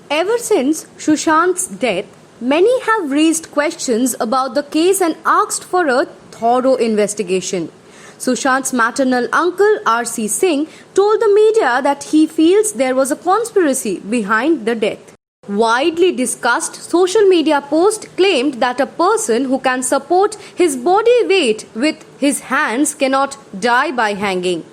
Ever since Sushant's death, many have raised questions about the case and asked for a thorough investigation. Sushant's maternal uncle R.C. Singh told the media that he feels there was a conspiracy behind the death. Widely discussed social media post claimed that a person who can support his body weight with his hands cannot die by hanging.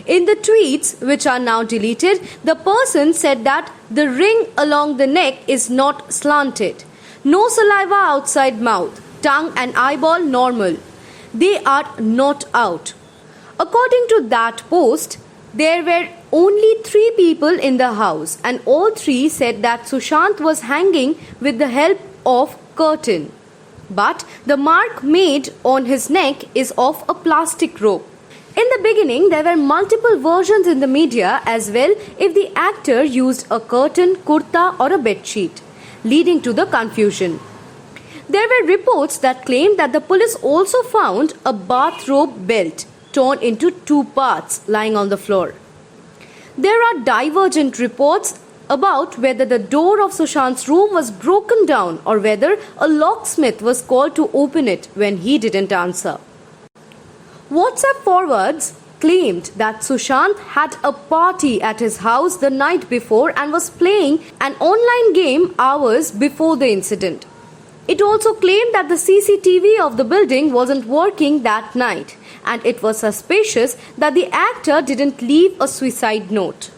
In the tweets, which are now deleted, the person said that the ring along the neck is not slanted. No saliva outside mouth, tongue and eyeball normal. They are not out. According to that post, there were only 3 people in the house and all 3 said that Sushant was hanging with the help of curtain. But the mark made on his neck is of a plastic rope. In the beginning, there were multiple versions in the media as well if the actor used a curtain, kurta or a bedsheet, leading to the confusion. There were reports that claimed that the police also found a bathrobe belt torn into 2 parts lying on the floor. There are divergent reports about whether the door of Sushant's room was broken down or whether a locksmith was called to open it when he didn't answer. WhatsApp forwards claimed that Sushant had a party at his house the night before and was playing an online game hours before the incident. It also claimed that the CCTV of the building wasn't working that night and it was suspicious that the actor didn't leave a suicide note.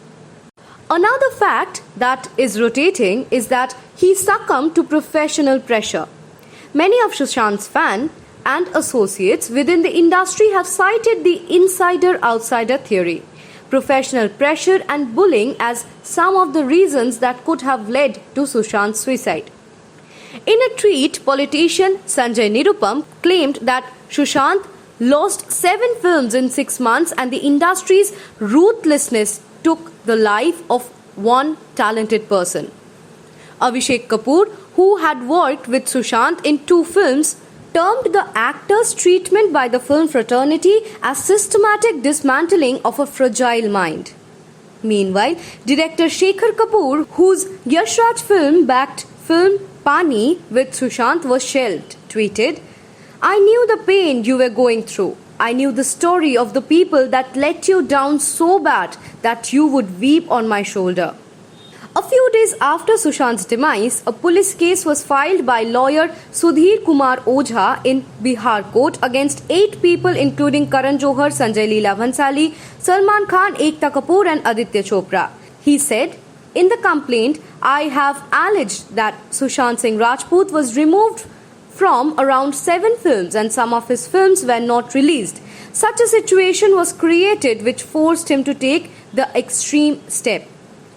Another fact that is rotating is that he succumbed to professional pressure. Many of Sushant's fans and associates within the industry have cited the insider-outsider theory, professional pressure and bullying as some of the reasons that could have led to Sushant's suicide. In a tweet, politician Sanjay Nirupam claimed that Sushant lost 7 films in 6 months and the industry's ruthlessness took the life of one talented person. Abhishek Kapoor, who had worked with Sushant in 2 films, termed the actor's treatment by the film fraternity as systematic dismantling of a fragile mind. Meanwhile, director Shekhar Kapoor, whose Yash Raj film-backed film Pani with Sushant was shelved, tweeted, "I knew the pain you were going through. I knew the story of the people that let you down so bad that you would weep on my shoulder." A few days after Sushant's demise, a police case was filed by lawyer Sudhir Kumar Ojha in Bihar court against 8 people including Karan Johar, Sanjay Leela Bhansali, Salman Khan, Ekta Kapoor and Aditya Chopra. He said, "In the complaint, I have alleged that Sushant Singh Rajput was removed from around 7 films and some of his films were not released. Such a situation was created which forced him to take the extreme step."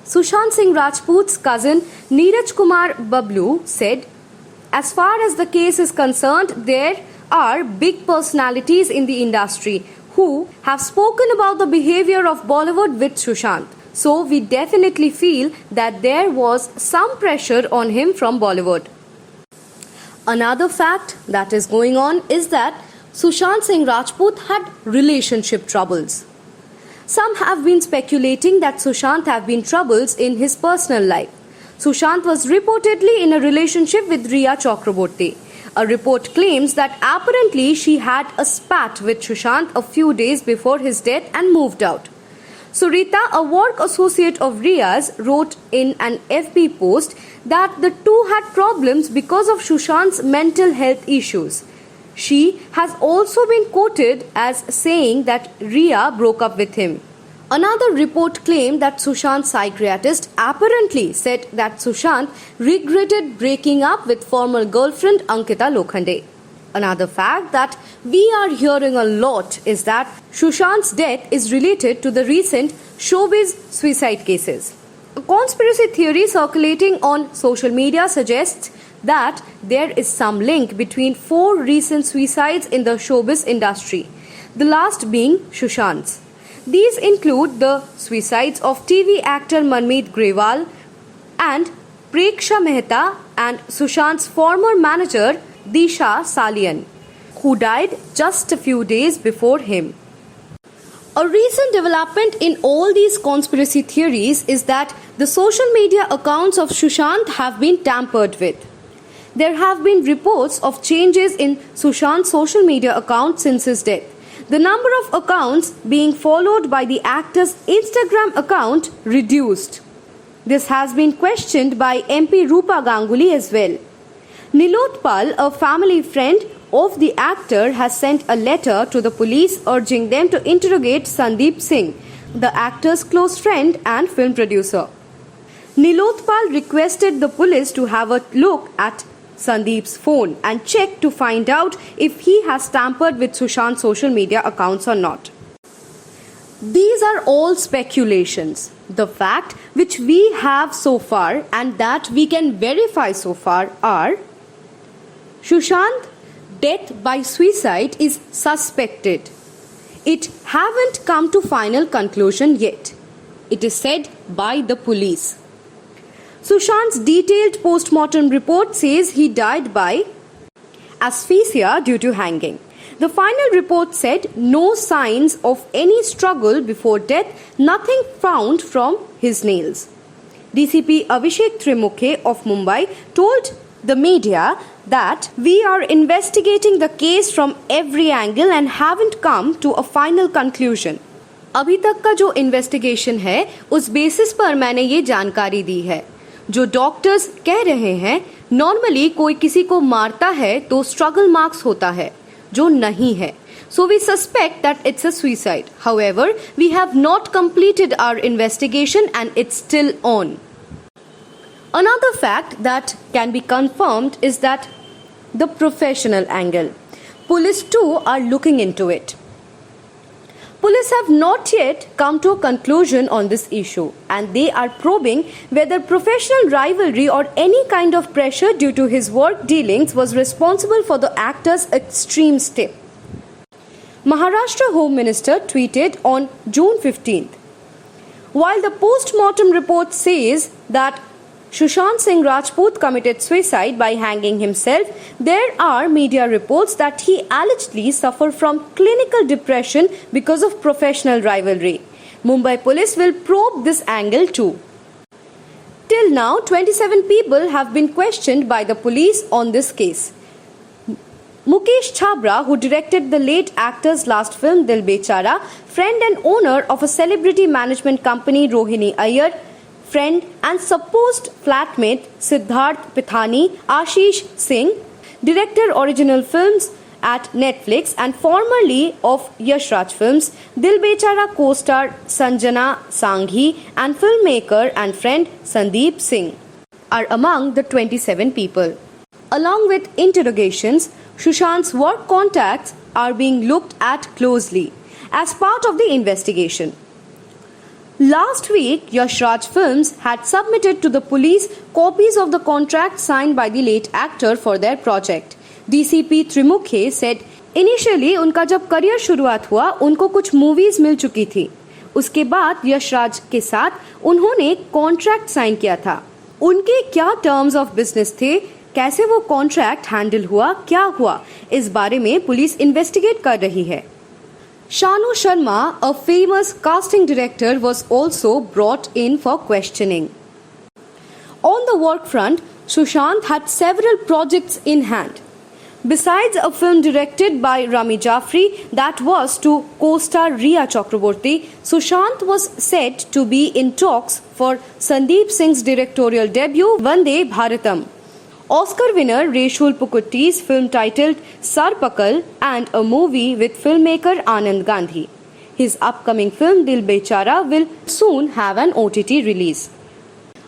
Sushant Singh Rajput's cousin Neeraj Kumar Bablu said, "As far as the case is concerned, there are big personalities in the industry who have spoken about the behavior of Bollywood with Sushant. So we definitely feel that there was some pressure on him from Bollywood." Another fact that is going on is that Sushant Singh Rajput had relationship troubles. Some have been speculating that Sushant have been troubles in his personal life. Sushant was reportedly in a relationship with Rhea Chakraborty. A report claims that apparently she had a spat with Sushant a few days before his death and moved out. Surita, a work associate of Rhea's, wrote in an FB post that the two had problems because of Sushant's mental health issues. She has also been quoted as saying that Rhea broke up with him. Another report claimed that Sushant's psychiatrist apparently said that Sushant regretted breaking up with former girlfriend Ankita Lokhande. Another fact that we are hearing a lot is that Sushant's death is related to the recent showbiz suicide cases. A conspiracy theory circulating on social media suggests that there is some link between 4 recent suicides in the showbiz industry, the last being Sushant's. These include the suicides of TV actor Manmeet Grewal and Preksha Mehta and Sushant's former manager Disha Salian, who died just a few days before him. A recent development in all these conspiracy theories is that the social media accounts of Sushant have been tampered with. There have been reports of changes in Sushant's social media account since his death. The number of accounts being followed by the actor's Instagram account reduced. This has been questioned by MP Rupa Ganguly as well. Nilotpal, a family friend of the actor, has sent a letter to the police urging them to interrogate Sandeep Singh, the actor's close friend and film producer. Nilotpal requested the police to have a look at Sandeep's phone and check to find out if he has tampered with Sushant's social media accounts or not. These are all speculations. The fact which we have so far and that we can verify so far are: Sushant's death by suicide is suspected. It haven't come to final conclusion yet. It is said by the police. Sushant's detailed post-mortem report says he died by asphyxia due to hanging. The final report said no signs of any struggle before death, nothing found from his nails. DCP Abhishek Trimukhe of Mumbai told the media that we are investigating the case from every angle and haven't come to a final conclusion. अभी तक का जो investigation है उस basis पर मैंने ये जानकारी दी है. जो डॉक्टर्स कह रहे हैं, नॉर्मली कोई किसी को मारता है तो स्ट्रगल मार्क्स होता है, जो नहीं है. So we suspect that it's a suicide. However, we have not completed our investigation and it's still on. Another fact that can be confirmed is that the professional angle. Police too are looking into it. Police have not yet come to a conclusion on this issue and they are probing whether professional rivalry or any kind of pressure due to his work dealings was responsible for the actor's extreme step. Maharashtra Home Minister tweeted on June 15th. While the post-mortem report says that Sushant Singh Rajput committed suicide by hanging himself, there are media reports that he allegedly suffered from clinical depression because of professional rivalry. Mumbai police will probe this angle too. Till now, 27 people have been questioned by the police on this case. Mukesh Chhabra, who directed the late actor's last film Dil Bechara, friend and owner of a celebrity management company Rohini Iyer, friend and supposed flatmate Siddharth Pithani, Ashish Singh, director original films at Netflix and formerly of Yash Raj Films, Dil Bechara co-star Sanjana Sanghi and filmmaker and friend Sandeep Singh are among the 27 people. Along with interrogations, Sushant's work contacts are being looked at closely as part of the investigation. Last week, Yash Raj Films had submitted to the police copies of the contract signed by the late actor for their project. DCP Trimukhe said, initially उनका जब career शुरुआत हुआ उनको कुछ movies मिल चुकी थी. उसके बाद यश राज के साथ उन्होंने कॉन्ट्रैक्ट साइन किया था. उनके क्या टर्म्स ऑफ बिजनेस थे, कैसे वो कॉन्ट्रैक्ट हैंडल हुआ, क्या हुआ, इस बारे में पुलिस इन्वेस्टिगेट कर रही है. Shanu Sharma, a famous casting director, was also brought in for questioning. On the work front, Sushant had several projects in hand. Besides a film directed by Rami Jaffrey that was to co-star Rhea Chakraborty, Sushant was said to be in talks for Sandeep Singh's directorial debut Vande Bharatam, Oscar winner Reshul Pukutti's film titled Sarpakal, and a movie with filmmaker Anand Gandhi. His upcoming film Dil Bechara will soon have an OTT release.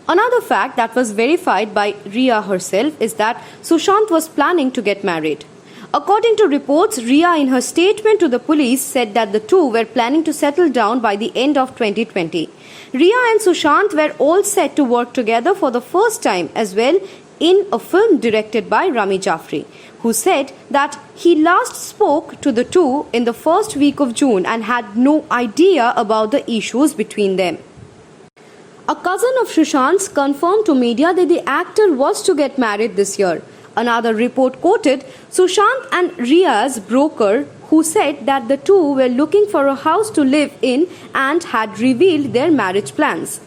Another fact that was verified by Rhea herself is that Sushant was planning to get married. According to reports, Rhea in her statement to the police said that the two were planning to settle down by the end of 2020. Rhea and Sushant were all set to work together for the first time as well in a film directed by Rami Jaffrey, who said that he last spoke to the two in the first week of June and had no idea about the issues between them. A cousin of Sushant's confirmed to media that the actor was to get married this year. Another report quoted Sushant and Rhea's broker, who said that the two were looking for a house to live in and had revealed their marriage plans.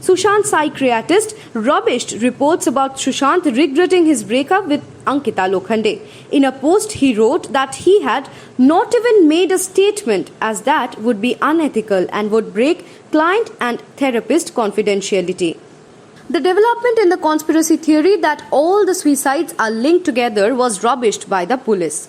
Sushant psychiatrist rubbished reports about Sushant regretting his breakup with Ankita Lokhande. In a post, he wrote that he had not even made a statement, as that would be unethical and would break client and therapist confidentiality. The development in the conspiracy theory that all the suicides are linked together was rubbished by the police.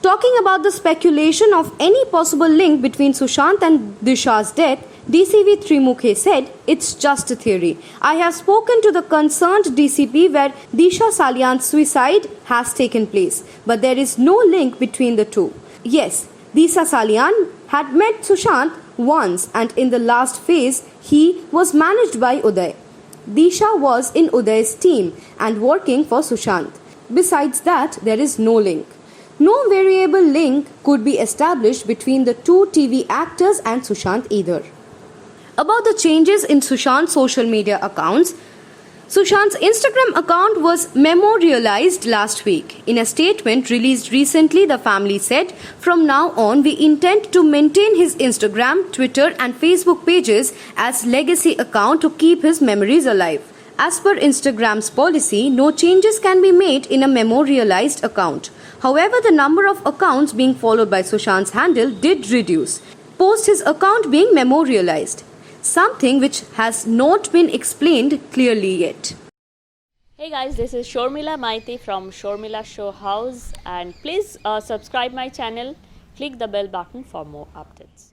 Talking about the speculation of any possible link between Sushant and Disha's death, DCV Trimukhe said, "It's just a theory. I have spoken to the concerned DCP where Disha Salian's suicide has taken place, but there is no link between the two. Yes, Disha Salian had met Sushant once, and in the last phase, he was managed by Uday. Disha was in Uday's team and working for Sushant. Besides that, there is no link. No variable link could be established between the two TV actors and Sushant either." About the changes in Sushant's social media accounts, Sushant's Instagram account was memorialized last week. In a statement released recently, the family said, "From now on, we intend to maintain his Instagram, Twitter and Facebook pages as legacy account to keep his memories alive. As per Instagram's policy, no changes can be made in a memorialized account. However, the number of accounts being followed by Sushant's handle did reduce, post his account being memorialized, something which has not been explained clearly yet." Hey guys, this is Shormila Maiti from Shormila Show House, and please subscribe my channel, click the bell button for more updates.